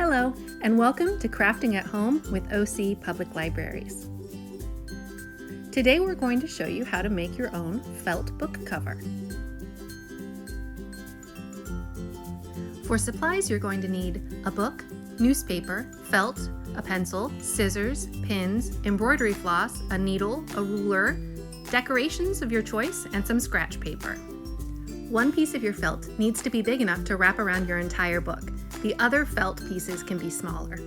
Hello, and welcome to Crafting at Home with OC Public Libraries. Today we're going to show you how to make your own felt book cover. For supplies, you're going to need a book, newspaper, felt, a pencil, scissors, pins, embroidery floss, a needle, a ruler, decorations of your choice, and some scratch paper. One piece of your felt needs to be big enough to wrap around your entire book. The other felt pieces can be smaller.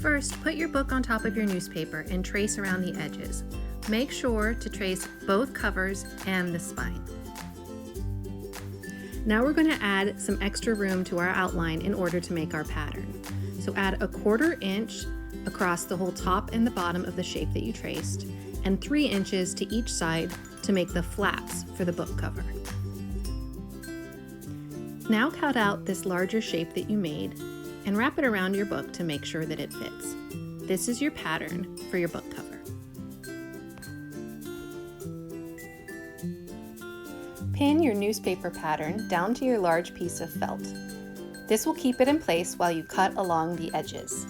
First, put your book on top of your newspaper and trace around the edges. Make sure to trace both covers and the spine. Now we're going to add some extra room to our outline in order to make our pattern. So add 1/4 inch across the whole top and the bottom of the shape that you traced, and 3 inches to each side to make the flaps for the book cover. Now cut out this larger shape that you made and wrap it around your book to make sure that it fits. This is your pattern for your book cover. Pin your newspaper pattern down to your large piece of felt. This will keep it in place while you cut along the edges.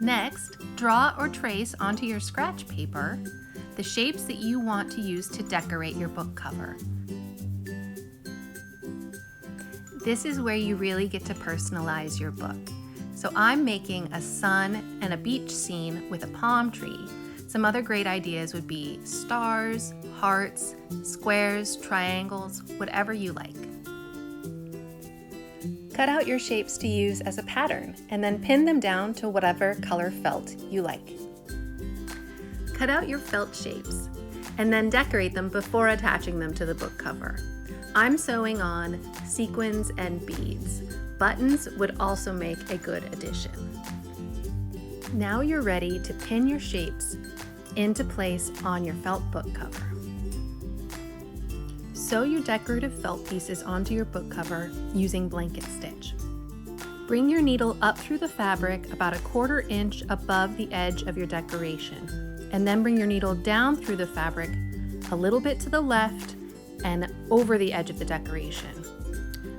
Next, draw or trace onto your scratch paper the shapes that you want to use to decorate your book cover. This is where you really get to personalize your book. So I'm making a sun and a beach scene with a palm tree. Some other great ideas would be stars, hearts, squares, triangles, whatever you like. Cut out your shapes to use as a pattern and then pin them down to whatever color felt you like. Cut out your felt shapes and then decorate them before attaching them to the book cover. I'm sewing on sequins and beads. Buttons would also make a good addition. Now you're ready to pin your shapes into place on your felt book cover. Sew your decorative felt pieces onto your book cover using blanket stitch. Bring your needle up through the fabric about 1/4 inch above the edge of your decoration, and then bring your needle down through the fabric a little bit to the left and over the edge of the decoration.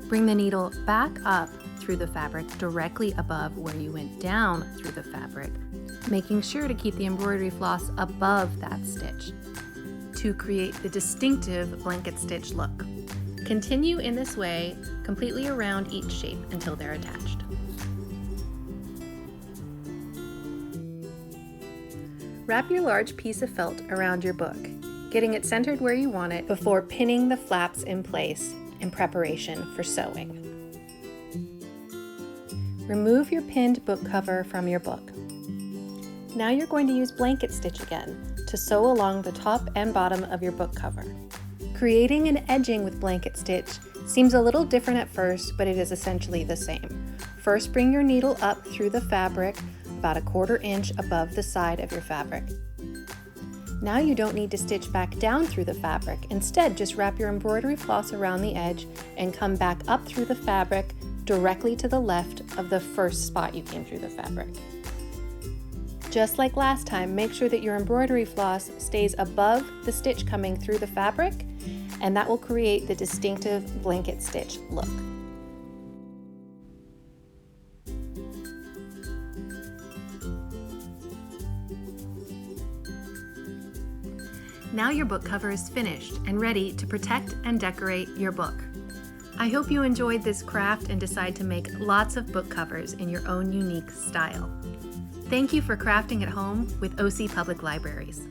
Bring the needle back up through the fabric directly above where you went down through the fabric, making sure to keep the embroidery floss above that stitch to create the distinctive blanket stitch look. Continue in this way completely around each shape until they're attached. Wrap your large piece of felt around your book, getting it centered where you want it before pinning the flaps in place in preparation for sewing. Remove your pinned book cover from your book. Now you're going to use blanket stitch again to sew along the top and bottom of your book cover. Creating an edging with blanket stitch seems a little different at first, but it is essentially the same. First, bring your needle up through the fabric about 1/4 inch above the side of your fabric. Now you don't need to stitch back down through the fabric. Instead, just wrap your embroidery floss around the edge and come back up through the fabric directly to the left of the first spot you came through the fabric. Just like last time, make sure that your embroidery floss stays above the stitch coming through the fabric, and that will create the distinctive blanket stitch look. Now your book cover is finished and ready to protect and decorate your book. I hope you enjoyed this craft and decide to make lots of book covers in your own unique style. Thank you for crafting at home with OC Public Libraries.